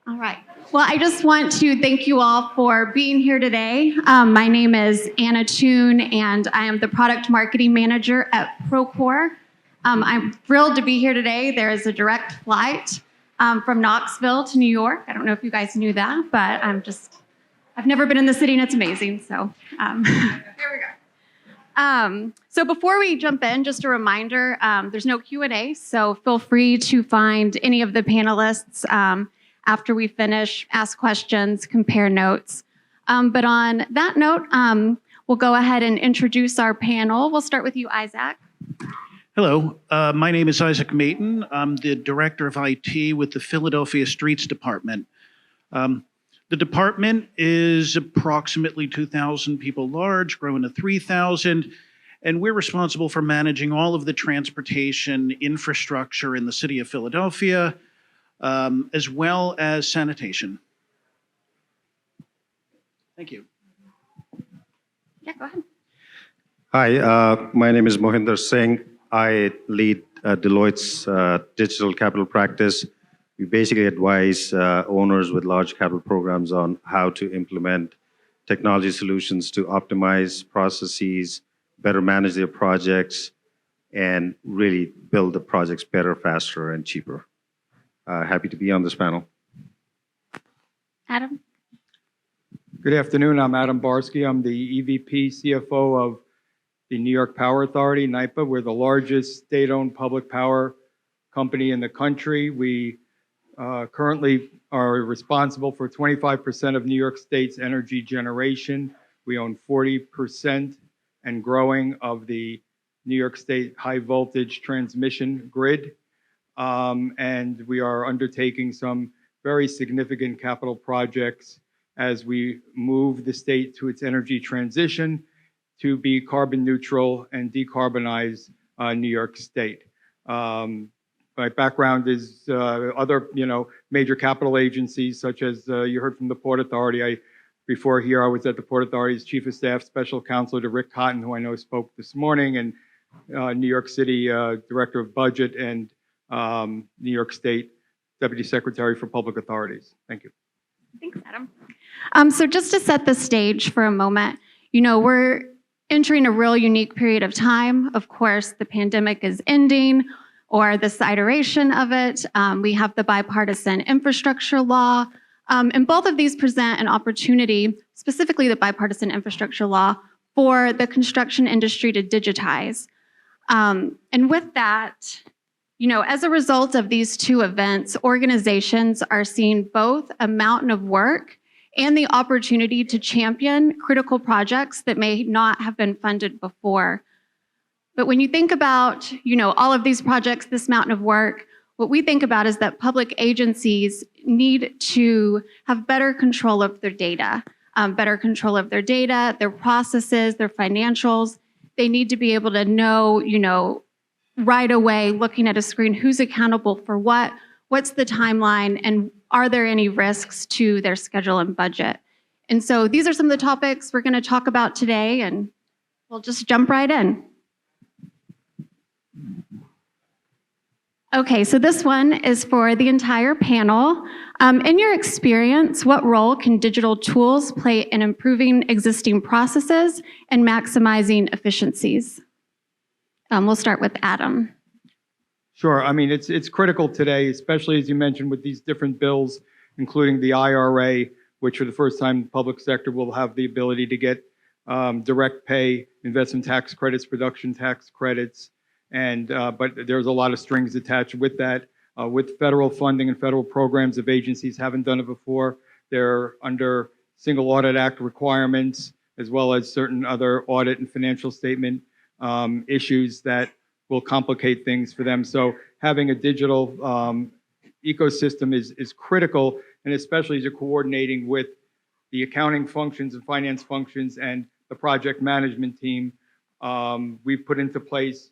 All right. Well, I just want to thank you all for being here today. My name is Toon, and I am the Product Marketing Manager at Procore. I'm thrilled to be here today. There is a direct flight from Knoxville to New York. I don't know if you guys knew that, but I've never been in the city, and it's amazing. So here we go. So before we jump in, just a reminder, there's no Q&A, so feel free to find any of the panelists after we finish, ask questions, compare notes. But on that note, we'll go ahead and introduce our panel. We'll start with you, Isaac. Hello, my name is Isaac Mayton. I'm the Director of IT with the Philadelphia Streets Department. The department is approximately 2,000 people large, growing to 3,000, and we're responsible for managing all of the transportation infrastructure in the city of Philadelphia, as well as sanitation. Thank you. Yeah, go ahead. Hi, my name is Mohinder Singh. I lead Deloitte's digital capital practice. We basically advise owners with large capital programs on how to implement technology solutions to optimize processes, better manage their projects, and really build the projects better, faster, and cheaper. Happy to be on this panel. Adam. Good afternoon. I'm Adam Barsky. I'm the EVP CFO of the New York Power Authority, NYPA. We're the largest state-owned public power company in the country. We currently are responsible for 25% of New York State's energy generation. We own 40% and growing of the New York State high voltage transmission grid. And we are undertaking some very significant capital projects as we move the state to its energy transition to be carbon neutral and decarbonize New York State. My background is other, major capital agencies, such as you heard from the Port Authority. Before here, I was at the Port Authority's Chief of Staff, Special Counsel to Rick Cotton, who I know spoke this morning, and New York City Director of Budget and New York State Deputy Secretary for Public Authorities. Thank you. Thanks, Adam. So just to set the stage for a moment, we're entering a real unique period of time. Of course, the pandemic is ending, or this iteration of it. We have the Bipartisan Infrastructure Law, and both of these present an opportunity, specifically the Bipartisan Infrastructure Law, for the construction industry to digitize. And with that, as a result of these two events, organizations are seeing both a mountain of work and the opportunity to champion critical projects that may not have been funded before. But when you think about, all of these projects, this mountain of work, what we think about is that public agencies need to have better control of their data, their processes, their financials. They need to be able to know, right away, looking at a screen, who's accountable for what, what's the timeline, and are there any risks to their schedule and budget? And so these are some of the topics we're going to talk about today, and we'll just jump right in. Okay, so this one is for the entire panel. In your experience, what role can digital tools play in improving existing processes and maximizing efficiencies? We'll start with Adam. Sure. I mean, it's critical today, especially as you mentioned with these different bills, including the IRA, which for the first time the public sector will have the ability to get direct pay, investment tax credits, production tax credits, and but there's a lot of strings attached with that. With federal funding and federal programs, if agencies haven't done it before, they're under Single Audit Act requirements, as well as certain other audit and financial statement issues that will complicate things for them. So having a digital ecosystem is critical, and especially as you're coordinating with the accounting functions and finance functions and the project management team. We've put into place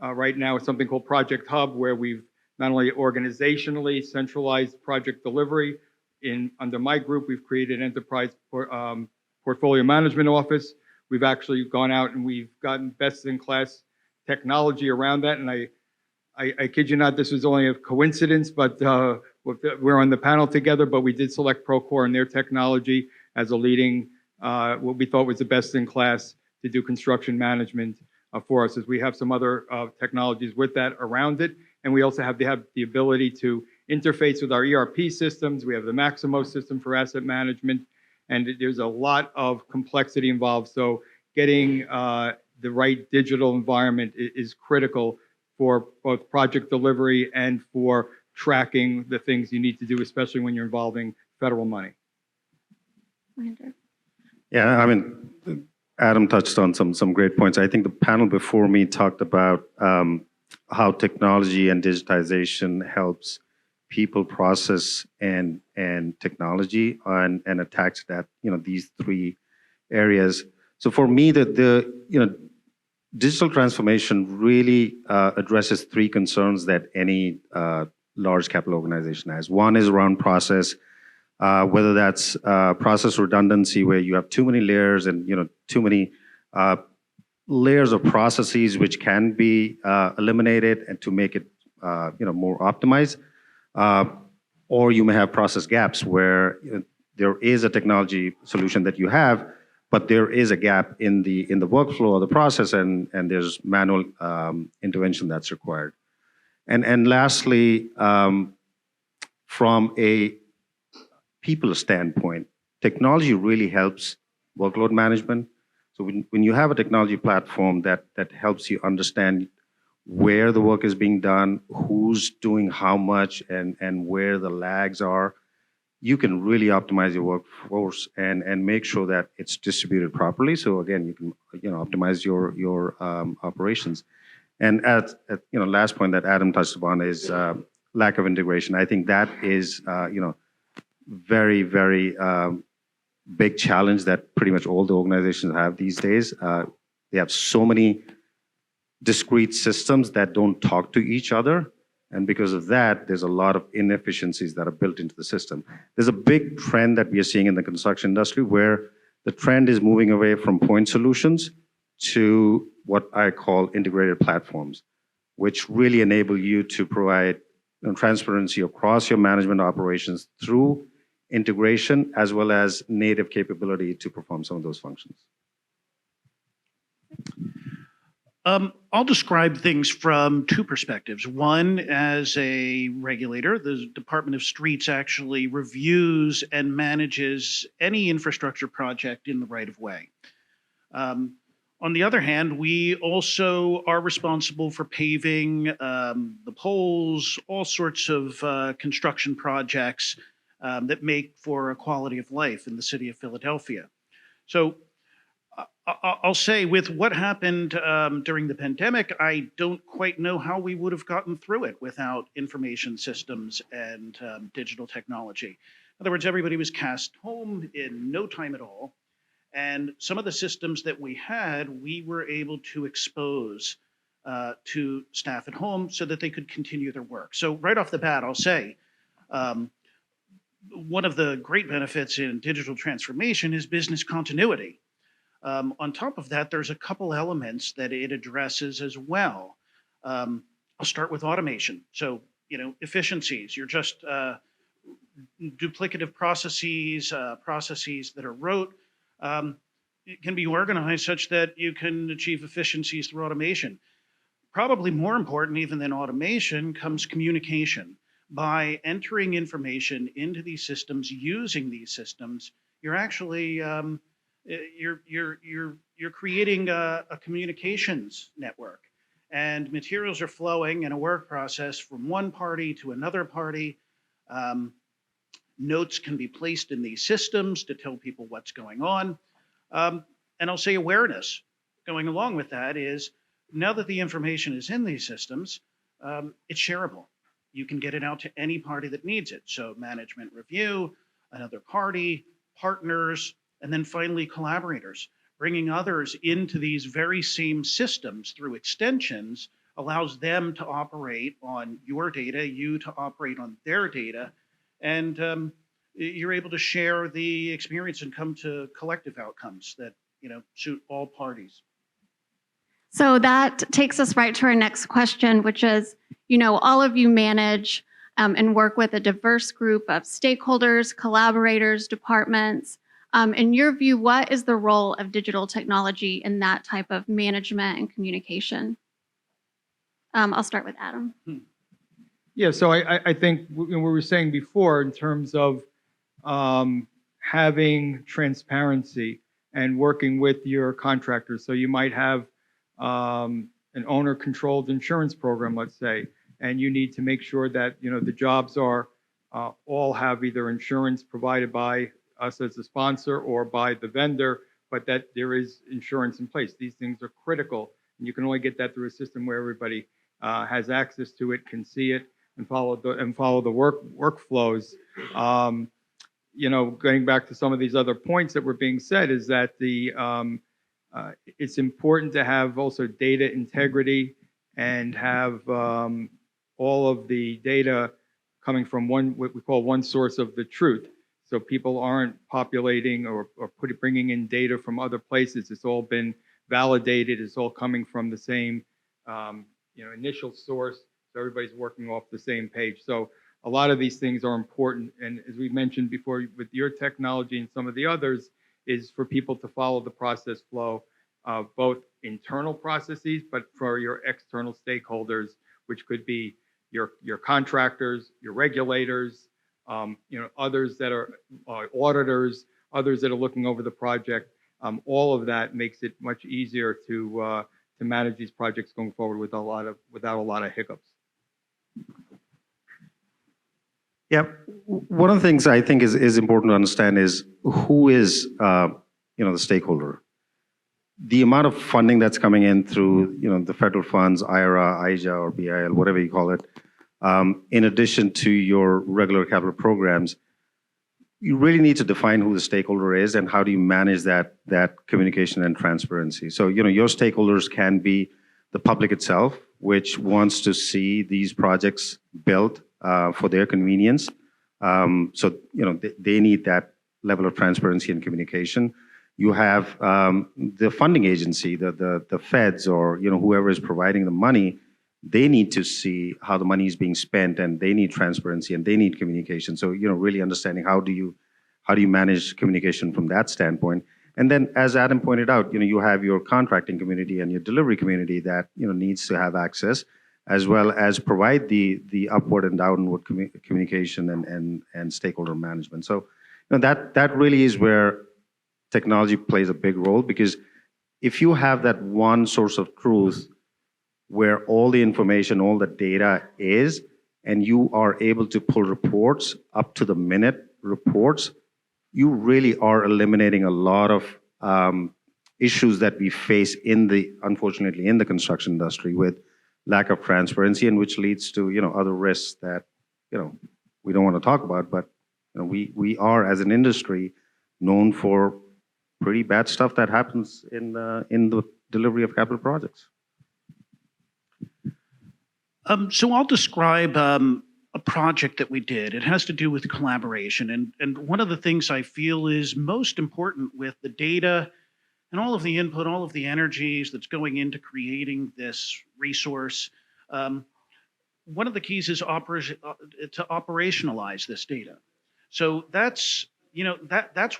right now something called Project Hub, where we've not only organizationally centralized project delivery. Under my group, we've created an enterprise portfolio management office. We've actually gone out and we've gotten best-in-class technology around that. And I kid you not, this was only a coincidence, but we're on the panel together, but we did select Procore and their technology as a leading, what we thought was the best in class to do construction management for us, as we have some other technologies with that around it. And we also have the ability to interface with our ERP systems. We have the Maximo system for asset management, and there's a lot of complexity involved. So getting the right digital environment is critical for both project delivery and for tracking the things you need to do, especially when you're involving federal money. Yeah, I mean, Adam touched on some great points. I think the panel before me talked about how technology and digitization helps people, process, and technology, and attacks that, these three areas. So for me, the digital transformation really addresses three concerns that any large capital organization has. One is around process, whether that's process redundancy, where you have too many layers and too many layers of processes which can be eliminated and to make it more optimized. Or you may have process gaps where there is a technology solution that you have, but there is a gap in the workflow of the process, and there's manual intervention that's required. And lastly, from a people standpoint, technology really helps workload management. So when you have a technology platform that helps you understand where the work is being done, who's doing how much, and where the lags are, you can really optimize your workforce and make sure that it's distributed properly. So again, you can optimize your operations. And at last point that Adam touched upon is lack of integration. I think that is very, very big challenge that pretty much all the organizations have these days. They have so many discrete systems that don't talk to each other. And because of that, there's a lot of inefficiencies that are built into the system. There's a big trend that we are seeing in the construction industry where the trend is moving away from point solutions to what I call integrated platforms, which really enable you to provide transparency across your management operations through integration as well as native capability to perform some of those functions. I'll describe things from two perspectives. One, as a regulator, the Department of Streets actually reviews and manages any infrastructure project in the right-of-way. On the other hand, we also are responsible for paving the poles, all sorts of construction projects that make for a quality of life in the city of Philadelphia. So I'll say with what happened during the pandemic, I don't quite know how we would have gotten through it without information systems and digital technology. In other words, everybody was cast home in no time at all. And some of the systems that we had, we were able to expose to staff at home so that they could continue their work. So right off the bat, I'll say, one of the great benefits in digital transformation is business continuity. On top of that, there's a couple elements that it addresses as well. I'll start with automation. So, efficiencies. You're just duplicative processes, processes that are rote, it can be organized such that you can achieve efficiencies through automation. Probably more important even than automation comes communication. By entering information into these systems, using these systems, you're actually you're creating a communications network, and materials are flowing in a work process from one party to another party. Notes can be placed in these systems to tell people what's going on. And I'll say awareness going along with that is, now that the information is in these systems, it's shareable. You can get it out to any party that needs it. So management review, another party, partners, and then finally collaborators. Bringing others into these very same systems through extensions allows them to operate on your data, you to operate on their data, and you're able to share the experience and come to collective outcomes that suit all parties. So that takes us right to our next question, which is, all of you manage and work with a diverse group of stakeholders, collaborators, departments. In your view, what is the role of digital technology in that type of management and communication? I'll start with Adam. Yeah, so I think what we were saying before in terms of having transparency and working with your contractors. So you might have an owner-controlled insurance program, let's say, and you need to make sure that the jobs are all have either insurance provided by us as a sponsor or by the vendor, but that there is insurance in place. These things are critical, and you can only get that through a system where everybody has access to it, can see it, and follow the workflows. Going back to some of these other points that were being said, is that it's important to have also data integrity and have all of the data coming from what we call one source of the truth. So people aren't populating or bringing in data from other places. It's all been validated. It's all coming from the same initial source. So everybody's working off the same page. So a lot of these things are important. And as we mentioned before, with your technology and some of the others, is for people to follow the process flow of both internal processes, but for your external stakeholders, which could be your contractors, your regulators, others that are auditors, others that are looking over the project. All of that makes it much easier to manage these projects going forward without a lot of hiccups. Yeah, one of the things I think is important to understand is who is the stakeholder. The amount of funding that's coming in through the federal funds, IRA, IJA, or BIL, whatever you call it, in addition to your regular capital programs, you really need to define who the stakeholder is and how do you manage that communication and transparency. So your stakeholders can be the public itself, which wants to see these projects built for their convenience. So they need that level of transparency and communication. You have the funding agency, the feds, or whoever is providing the money. They need to see how the money is being spent, and they need transparency and they need communication. So really understanding how do you manage communication from that standpoint. And then, as Adam pointed out, you have your contracting community and your delivery community that needs to have access, as well as provide the upward and downward communication and stakeholder management. So that really is where technology plays a big role, because if you have that one source of truth where all the information, all the data is, and you are able to pull reports up to the minute reports, you really are eliminating a lot of issues that we face unfortunately in the construction industry with lack of transparency, and which leads to other risks that we don't want to talk about, but we are as an industry known for pretty bad stuff that happens in the delivery of capital projects. So I'll describe a project that we did. It has to do with collaboration. And one of the things I feel is most important with the data and all of the input, all of the energies that's going into creating this resource, one of the keys is to operationalize this data. So that's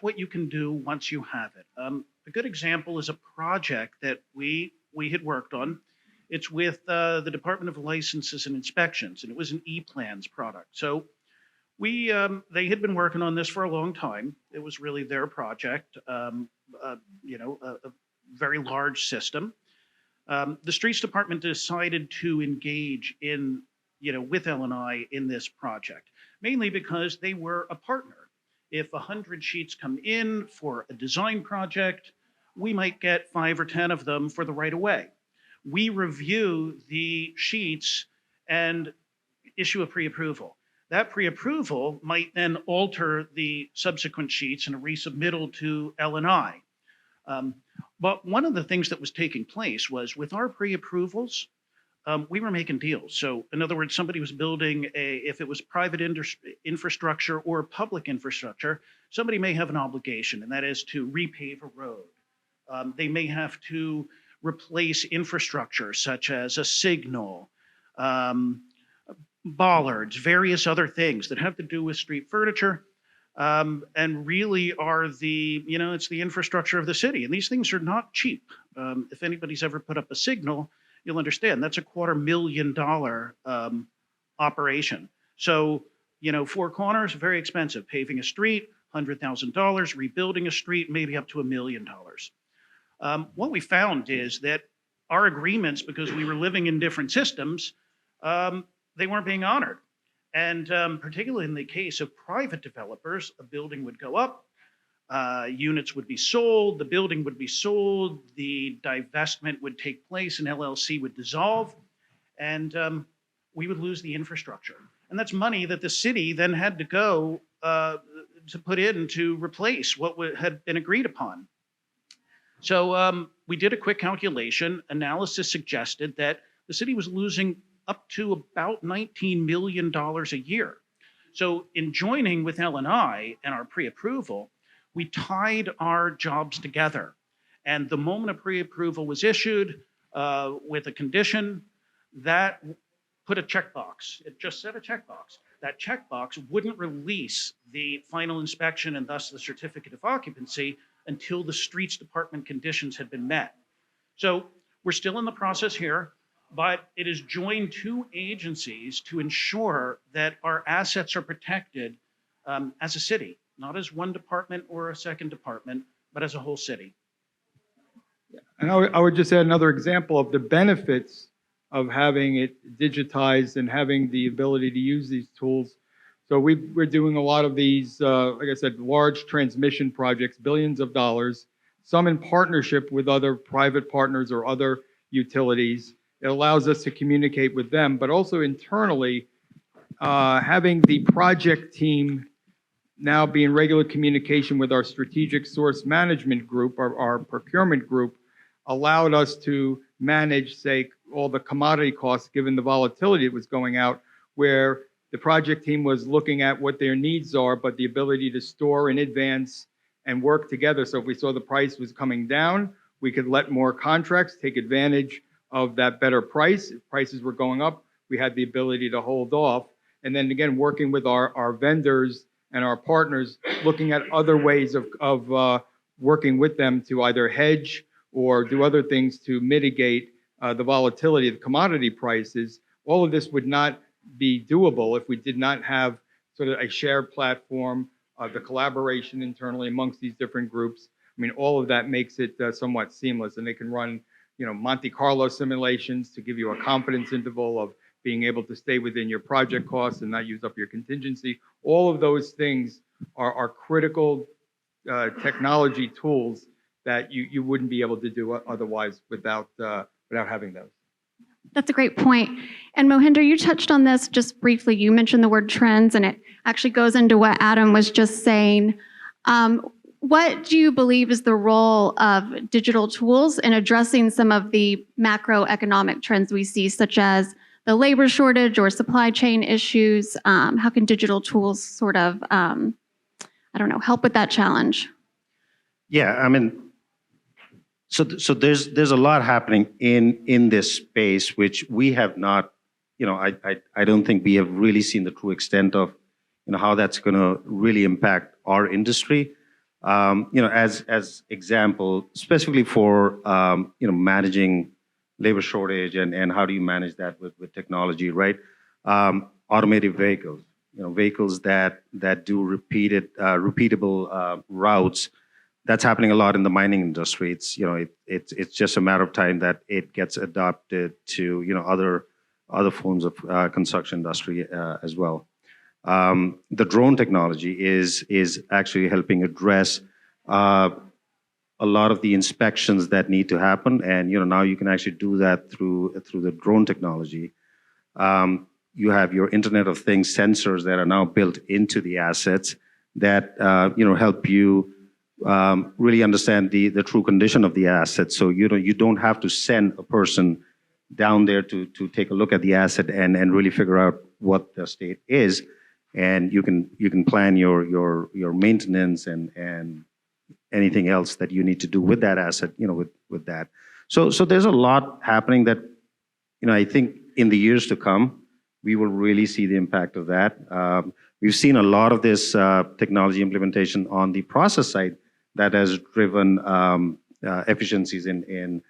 what you can do once you have it. A good example is a project that we had worked on. It's with the Department of Licenses and Inspections, and it was an E-Plans product. So they had been working on this for a long time. It was really their project, a very large system. The Streets Department decided to engage with L&I in this project, mainly because they were a partner. If 100 sheets come in for a design project, we might get 5 or 10 of them for the right-of-way. We review the sheets and issue a pre-approval. That pre-approval might then alter the subsequent sheets in a resubmittal to L&I. But one of the things that was taking place was with our pre-approvals, we were making deals. So in other words, somebody was building if it was private infrastructure or public infrastructure, somebody may have an obligation, and that is to repave a road. They may have to replace infrastructure such as a signal, bollards, various other things that have to do with street furniture, and really are it's the infrastructure of the city. And these things are not cheap. If anybody's ever put up a signal, you'll understand that's a $250,000 operation. So, Four Corners, very expensive. Paving a street, $100,000. Rebuilding a street, maybe up to $1 million. What we found is that our agreements, because we were living in different systems, they weren't being honored. And particularly in the case of private developers, a building would go up, units would be sold, the building would be sold, the divestment would take place, an LLC would dissolve, and we would lose the infrastructure. And that's money that the city then had to go to put in to replace what had been agreed upon. So we did a quick calculation. Analysis suggested that the city was losing up to about $19 million a year. So in joining with L&I and our pre-approval, we tied our jobs together. And the moment a pre-approval was issued with a condition, that put a checkbox. It just said a checkbox. That checkbox wouldn't release the final inspection and thus the certificate of occupancy until the streets department conditions had been met. So we're still in the process here, but it is joined two agencies to ensure that our assets are protected as a city, not as one department or a second department, but as a whole city. And I would just add another example of the benefits of having it digitized and having the ability to use these tools. So we're doing a lot of these, like I said, large transmission projects, billions of dollars, some in partnership with other private partners or other utilities. It allows us to communicate with them, but also internally, having the project team now be in regular communication with our strategic source management group, our procurement group, allowed us to manage, say, all the commodity costs given the volatility that was going out, where the project team was looking at what their needs are, but the ability to store in advance and work together. So if we saw the price was coming down, we could let more contracts take advantage of that better price. If prices were going up, we had the ability to hold off. And then again, working with our vendors and our partners, looking at other ways of working with them to either hedge or do other things to mitigate the volatility of commodity prices. All of this would not be doable if we did not have sort of a shared platform, the collaboration internally amongst these different groups. I mean, all of that makes it somewhat seamless, and they can run, Monte Carlo simulations to give you a confidence interval of being able to stay within your project costs and not use up your contingency. All of those things are critical technology tools that you wouldn't be able to do otherwise without having those. That's a great point. And Mohinder, you touched on this just briefly. You mentioned the word trends, and it actually goes into what Adam was just saying. What do you believe is the role of digital tools in addressing some of the macroeconomic trends we see, such as the labor shortage or supply chain issues? How can digital tools sort of, help with that challenge? Yeah, I mean, so there's a lot happening in this space, which we have not, I don't think we have really seen the true extent of, how that's going to really impact our industry. As example, specifically for, managing labor shortage and how do you manage that with technology, right? Automated vehicles, vehicles that do repeatable routes. That's happening a lot in the mining industry. It's just a matter of time that it gets adopted to other forms of construction industry as well. The drone technology is actually helping address a lot of the inspections that need to happen, and now you can actually do that through the drone technology. You have your Internet of Things sensors that are now built into the assets that help you really understand the true condition of the asset. So you don't have to send a person down there to take a look at the asset and really figure out what the state is, and you can plan your maintenance and anything else that you need to do with that asset, with that. So there's a lot happening that I think in the years to come, we will really see the impact of that. We've seen a lot of this technology implementation on the process side that has driven efficiencies in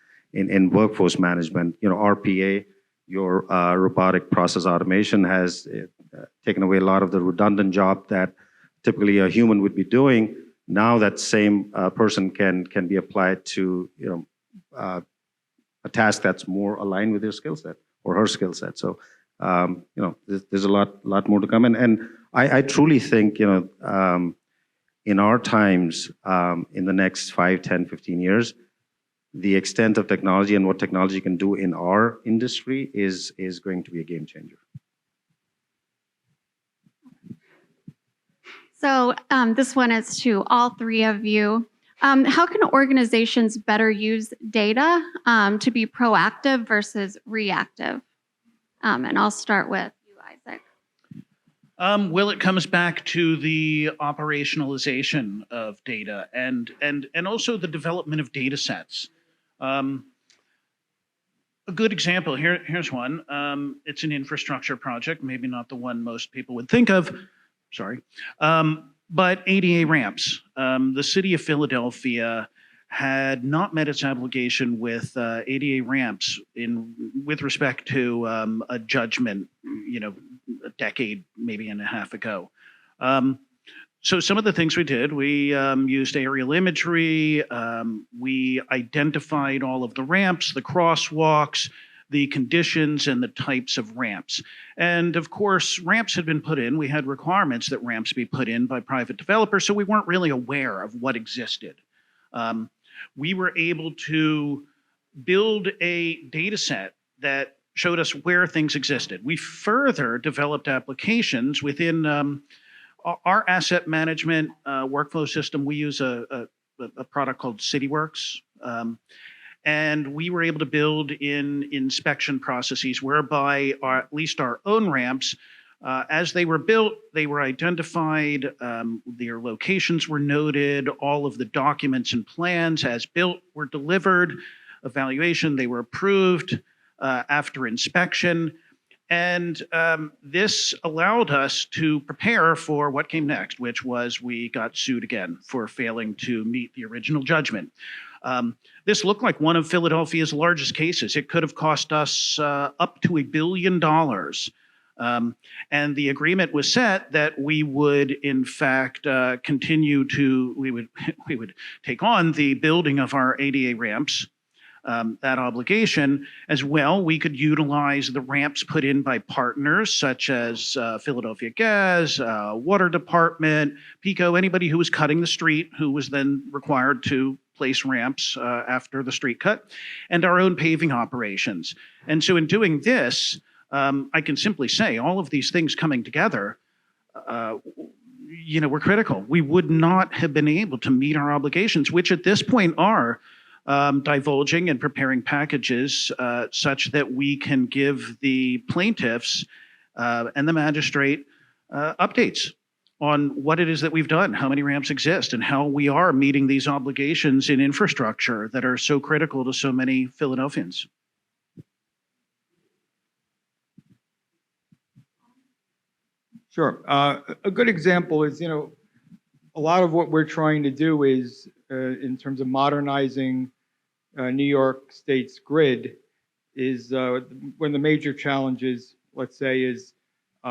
workforce management. You know, RPA, your robotic process automation, has taken away a lot of the redundant job that typically a human would be doing. Now that same person can be applied to, you know, a task that's more aligned with their skill set or her skill set. So, you know, there's a lot more to come. And I truly think, you know, in our times, in the next 5, 10, 15 years, the extent of technology and what technology can do in our industry is going to be a game changer. So this one is to all three of you. How can organizations better use data to be proactive versus reactive? And I'll start with you, Isaac. Well, it comes back to the operationalization of data and also the development of data sets. A good example, here's one. It's an infrastructure project, maybe not the one most people would think of, sorry, but ADA ramps. The city of Philadelphia had not met its obligation with ADA ramps with respect to a judgment, you know, a decade, maybe and a half ago. So some of the things we did, we used aerial imagery, we identified all of the ramps, the crosswalks, the conditions and the types of ramps. And of course, ramps had been put in. We had requirements that ramps be put in by private developers, so we weren't really aware of what existed. We were able to build a data set that showed us where things existed. We further developed applications within our asset management workflow system. We use a product called CityWorks. And we were able to build in inspection processes whereby at least our own ramps, as they were built, they were identified, their locations were noted, all of the documents and plans as built were delivered, evaluation, they were approved after inspection. And this allowed us to prepare for what came next, which was we got sued again for failing to meet the original judgment. This looked like one of Philadelphia's largest cases. It could have cost us up to $1 billion. And the agreement was set that we would, in fact, we would take on the building of our ADA ramps, that obligation. As well, we could utilize the ramps put in by partners such as Philadelphia Gas, Water Department, PECO, anybody who was cutting the street, who was then required to place ramps after the street cut, and our own paving operations. And so in doing this, I can simply say all of these things coming together, you know, were critical. We would not have been able to meet our obligations, which at this point are divulging and preparing packages such that we can give the plaintiffs and the magistrate updates on what it is that we've done, how many ramps exist, and how we are meeting these obligations in infrastructure that are so critical to so many Philadelphians. Sure. A good example is, you know, a lot of what we're trying to do is, in terms of modernizing New York State's grid, is one of the major challenges, let's say, is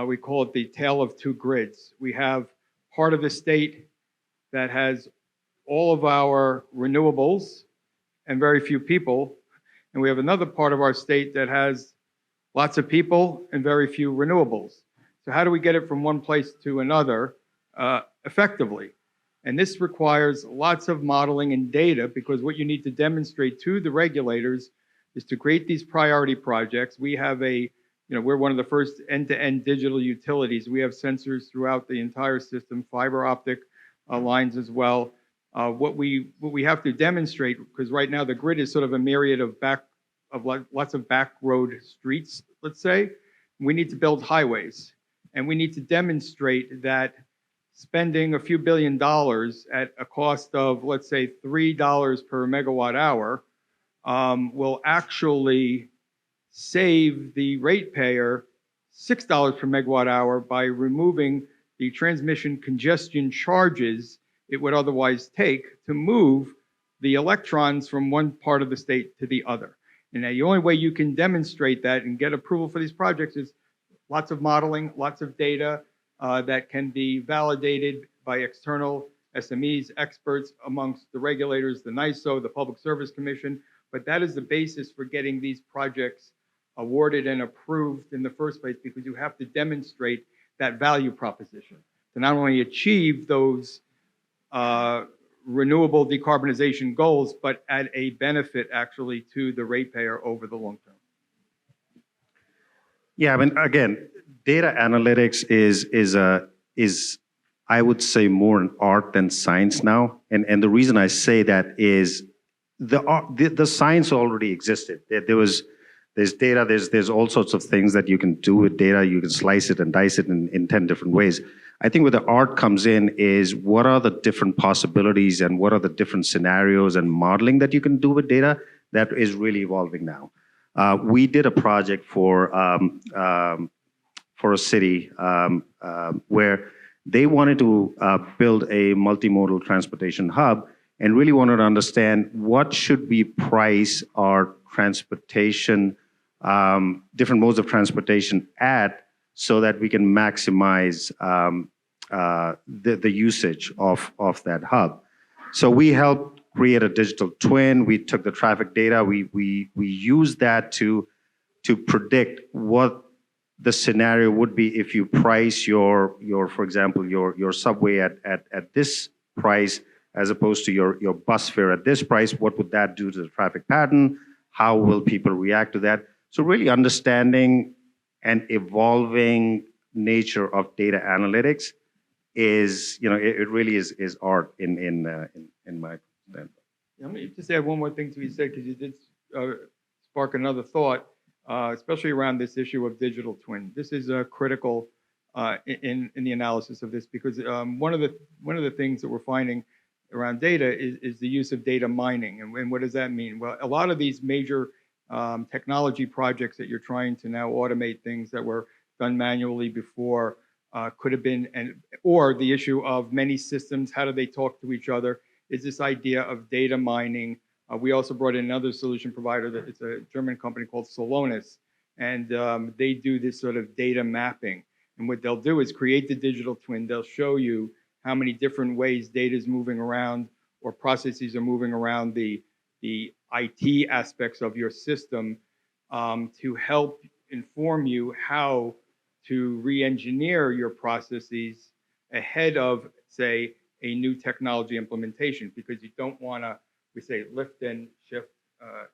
we call it the tale of two grids. We have part of the state that has all of our renewables and very few people, and we have another part of our state that has lots of people and very few renewables. So how do we get it from one place to another effectively? And this requires lots of modeling and data, because what you need to demonstrate to the regulators is to create these priority projects. We have we're one of the first end-to-end digital utilities. We have sensors throughout the entire system, fiber optic lines as well. What we have to demonstrate, because right now the grid is sort of a myriad of lots of back road streets, let's say. We need to build highways, and we need to demonstrate that spending a few $1 billion at a cost of, let's say, $3 per megawatt hour will actually save the ratepayer $6 per megawatt hour by removing the transmission congestion charges it would otherwise take to move the electrons from one part of the state to the other. And the only way you can demonstrate that and get approval for these projects is lots of modeling, lots of data that can be validated by external SMEs, experts amongst the regulators, the NISO, the Public Service Commission. But that is the basis for getting these projects awarded and approved in the first place, because you have to demonstrate that value proposition to not only achieve those renewable decarbonization goals, but add a benefit actually to the ratepayer over the long term. Yeah, I mean, again, data analytics is I would say more an art than science now, and the reason I say that is the science already existed. There's data, there's all sorts of things that you can do with data. You can slice it and dice it in 10 different ways. I think where the art comes in is what are the different possibilities and what are the different scenarios and modeling that you can do with data that is really evolving now. We did a project for a city where they wanted to build a multimodal transportation hub and really wanted to understand what should we price our transportation, different modes of transportation at, so that we can maximize the usage of that hub. So we helped create a digital twin. We took the traffic data. We used that to predict what the scenario would be if you price your for example, your subway at this price as opposed to your bus fare at this price. What would that do to the traffic pattern? How will people react to that? So really understanding and evolving nature of data analytics is, it really is art in my standpoint. Let me just add one more thing to what you said, because you did spark another thought, especially around this issue of digital twin. This is critical in the analysis of this, because one of the things that we're finding around data is the use of data mining. And what does that mean? Well, a lot of these major technology projects that you're trying to now automate, things that were done manually before, could have been, or the issue of many systems, how do they talk to each other, is this idea of data mining. We also brought in another solution provider, that it's a German company called Solonis, and they do this sort of data mapping. And what they'll do is create the digital twin. They'll show you how many different ways data is moving around or processes are moving around the IT aspects of your system, to help inform you how to re-engineer your processes ahead of, say, a new technology implementation, because you don't want to, we say, lift and shift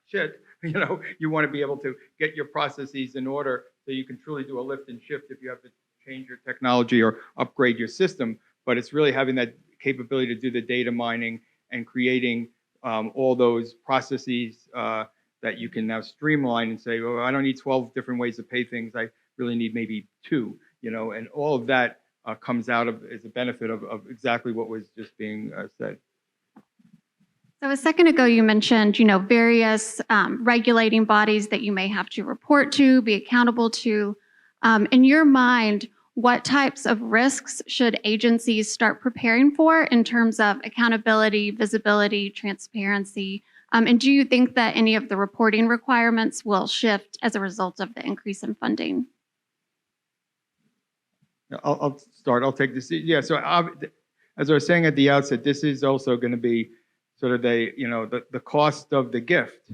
shit. You want to be able to get your processes in order so you can truly do a lift and shift if you have to change your technology or upgrade your system. But it's really having that capability to do the data mining and creating all those processes that you can now streamline and say, well, I don't need 12 different ways to pay things. I really need maybe 2, and all of that comes out of as a benefit of exactly what was just being said. So a second ago, you mentioned, various regulating bodies that you may have to report to, be accountable to. In your mind, what types of risks should agencies start preparing for in terms of accountability, visibility, transparency? And do you think that any of the reporting requirements will shift as a result of the increase in funding? I'll start. I'll take this. Yeah. So as I was saying at the outset, this is also going to be sort of the cost of the gift.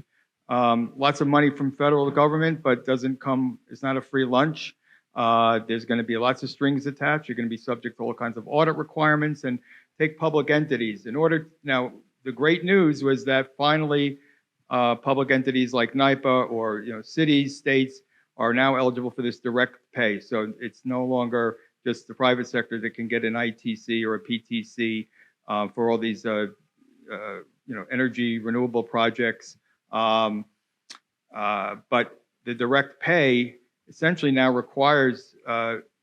Lots of money from federal government, but doesn't come. It's not a free lunch. There's going to be lots of strings attached. You're going to be subject to all kinds of audit requirements. And take public entities. Now, the great news was that finally public entities like NIPA or cities, states are now eligible for this direct pay. So it's no longer just the private sector that can get an ITC or a PTC for all these energy renewable projects. But the direct pay essentially now requires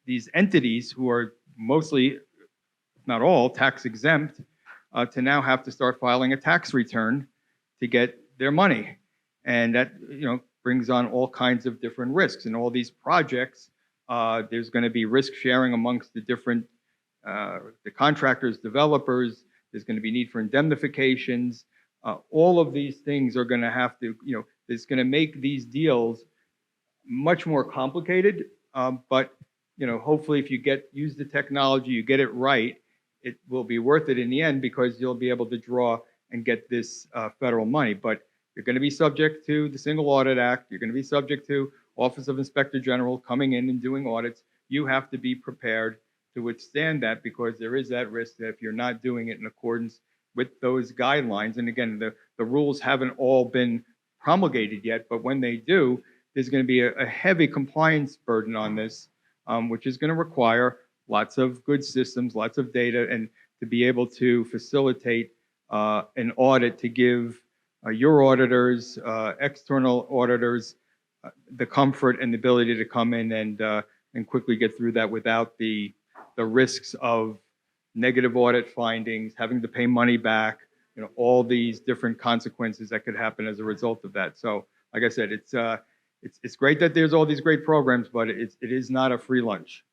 these entities, who are mostly, if not all, tax exempt, to now have to start filing a tax return to get their money. And that brings on all kinds of different risks. And all these projects There's going to be risk sharing amongst the different the contractors, developers. There's going to be need for indemnifications. All of these things are going to have to, it's going to make these deals much more complicated. But hopefully, if you use the technology, you get it right, it will be worth it in the end because you'll be able to draw and get this federal money. But you're going to be subject to the Single Audit Act. You're going to be subject to Office of Inspector General coming in and doing audits. You have to be prepared to withstand that because there is that risk that if you're not doing it in accordance with those guidelines, and again, the rules haven't all been promulgated yet, but when they do, there's going to be a heavy compliance burden on this, which is going to require lots of good systems, lots of data, and to be able to facilitate an audit to give your auditors, external auditors, the comfort and the ability to come in and quickly get through that without the risks of negative audit findings, having to pay money back, all these different consequences that could happen as a result of that. So, like I said, it's great that there's all these great programs, but it is not a free lunch.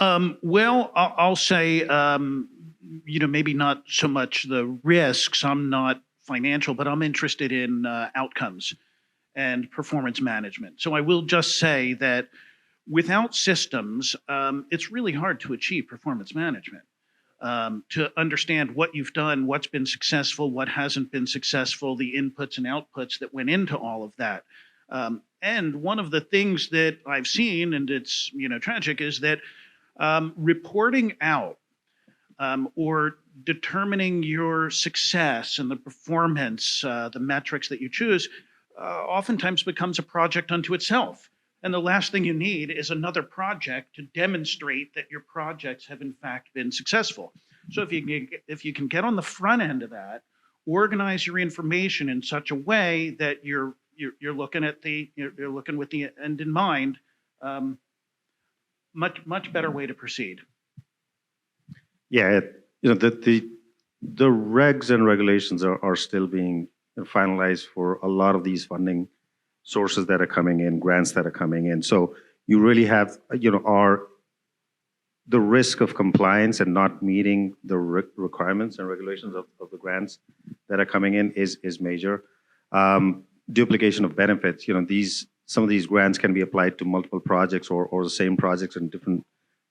Well, I'll say, maybe not so much the risks. I'm not financial, but I'm interested in outcomes and performance management. So I will just say that without systems, it's really hard to achieve performance management, to understand what you've done, what's been successful, what hasn't been successful, the inputs and outputs that went into all of that. And one of the things that I've seen, and it's tragic, is that reporting out or determining your success and the performance, the metrics that you choose, oftentimes becomes a project unto itself. And the last thing you need is another project to demonstrate that your projects have in fact been successful. So if you can get on the front end of that, organize your information in such a way that you're looking with the end in mind, much better way to proceed. Yeah, the regs and regulations are still being finalized for a lot of these funding sources that are coming in, grants that are coming in. So you really have, the risk of compliance and not meeting the requirements and regulations of the grants that are coming in is major. Duplication of benefits, some of these grants can be applied to multiple projects or the same projects in different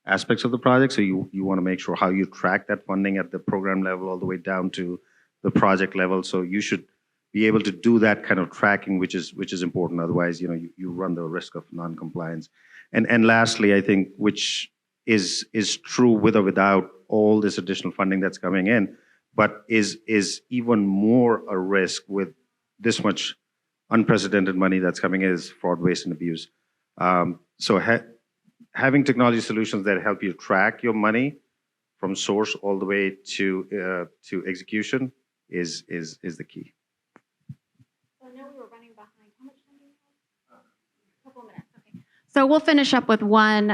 aspects of the project. So you want to make sure how you track that funding at the program level all the way down to the project level. So you should be able to do that kind of tracking, which is important. Otherwise, you run the risk of non-compliance. And lastly, I think, which is true with or without all this additional funding that's coming in, but is even more a risk with this much unprecedented money that's coming in, is fraud, waste, and abuse. So having technology solutions that help you track your money from source all the way to execution is the key. So I know we were running behind. How much time do we have? A couple of minutes. Okay. So we'll finish up with one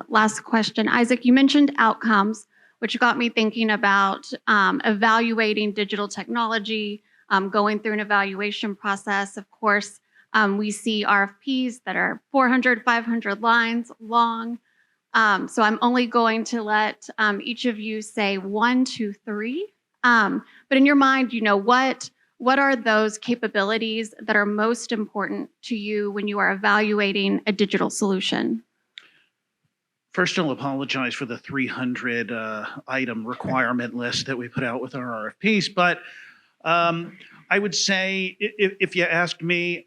last question. Isaac, you mentioned outcomes, which got me thinking about evaluating digital technology, going through an evaluation process. Of course, we see RFPs that are 400, 500 lines long. So I'm only going to let each of you say 1, 2, 3. But in your mind, what are those capabilities that are most important to you when you are evaluating a digital solution? First, I'll apologize for the 300 item requirement list that we put out with our RFPs, but I would say, if you asked me,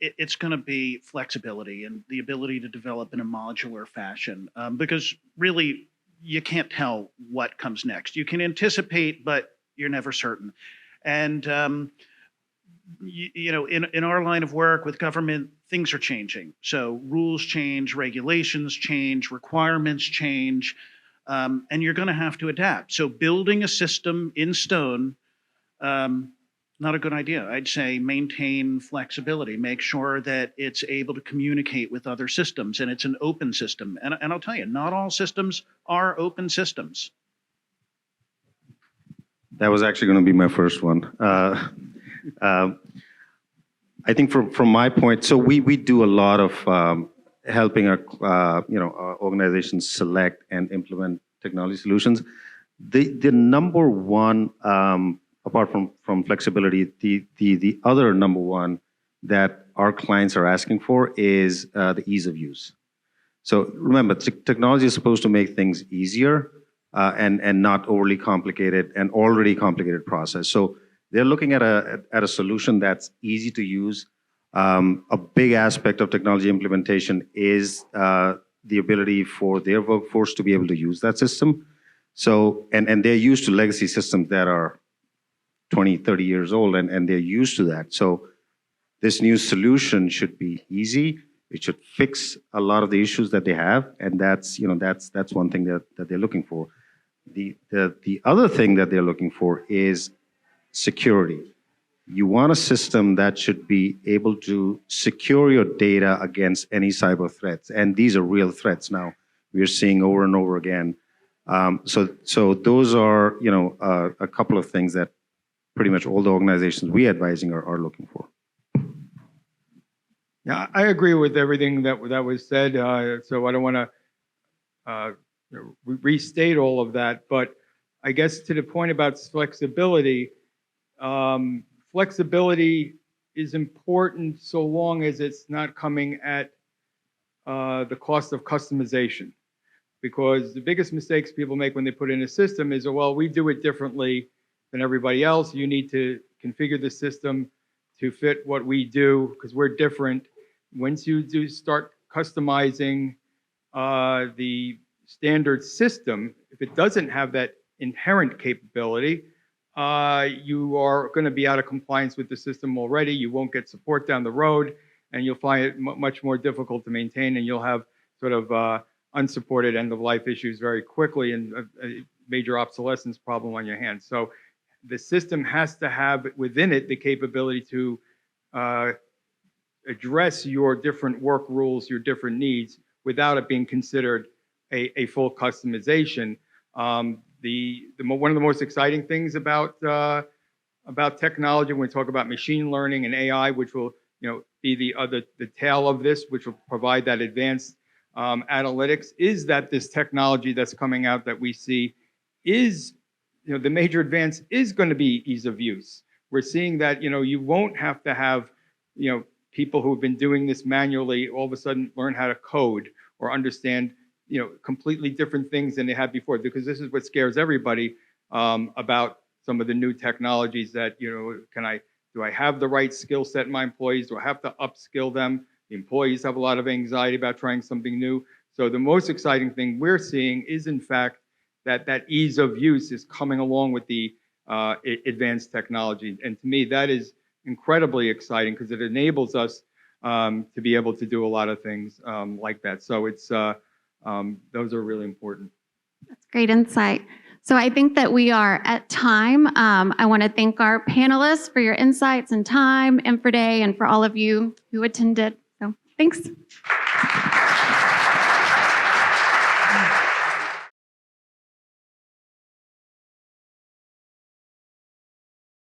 it's going to be flexibility and the ability to develop in a modular fashion, because really you can't tell what comes next. You can anticipate, but you're never certain. And in our line of work with government, things are changing. So rules change, regulations change, requirements change, and you're going to have to adapt. So building a system in stone, not a good idea. I'd say maintain flexibility, make sure that it's able to communicate with other systems, and it's an open system. And I'll tell you, not all systems are open systems. That was actually going to be my first one. I think from my point, so we do a lot of helping our our organizations select and implement technology solutions. The number one, apart from flexibility, the other number one that our clients are asking for is the ease of use. So remember, technology is supposed to make things easier and not overly complicated, an already complicated process. So they're looking at a solution that's easy to use. A big aspect of technology implementation is the ability for their workforce to be able to use that system. So, and they're used to legacy systems that are 20, 30 years old, and they're used to that. So this new solution should be easy. It should fix a lot of the issues that they have, and that's one thing that they're looking for. The other thing that they're looking for is security. You want a system that should be able to secure your data against any cyber threats, and these are real threats now. We're seeing over and over again. So those are a couple of things that pretty much all the organizations we advising are looking for. Yeah, I agree with everything that was said. So I don't want to restate all of that, but I guess to the point about flexibility, flexibility is important so long as it's not coming at the cost of customization. Because the biggest mistakes people make when they put in a system is, well, we do it differently than everybody else. You need to configure the system to fit what we do because we're different. Once you do start customizing the standard system, if it doesn't have that inherent capability, you are going to be out of compliance with the system already. You won't get support down the road, and you'll find it much more difficult to maintain, and you'll have sort of unsupported end-of-life issues very quickly and a major obsolescence problem on your hands. So the system has to have within it the capability to address your different work rules, your different needs, without it being considered a full customization. One of the most exciting things about technology, when we talk about machine learning and AI, which will be the tail of this, which will provide that advanced analytics, is that this technology that's coming out that we see is, the major advance is going to be ease of use. We're seeing that, you won't have to have, people who've been doing this manually all of a sudden learn how to code or understand, completely different things than they had before, because this is what scares everybody about some of the new technologies that, do I have the right skill set in my employees? Do I have to upskill them? The employees have a lot of anxiety about trying something new. So the most exciting thing we're seeing is, in fact, that ease of use is coming along with the advanced technology. And to me, that is incredibly exciting because it enables us to be able to do a lot of things like that. So it's those are really important. That's great insight. So I think that we are at time. I want to thank our panelists for your insights and time, Infraday, and for all of you who attended. So thanks.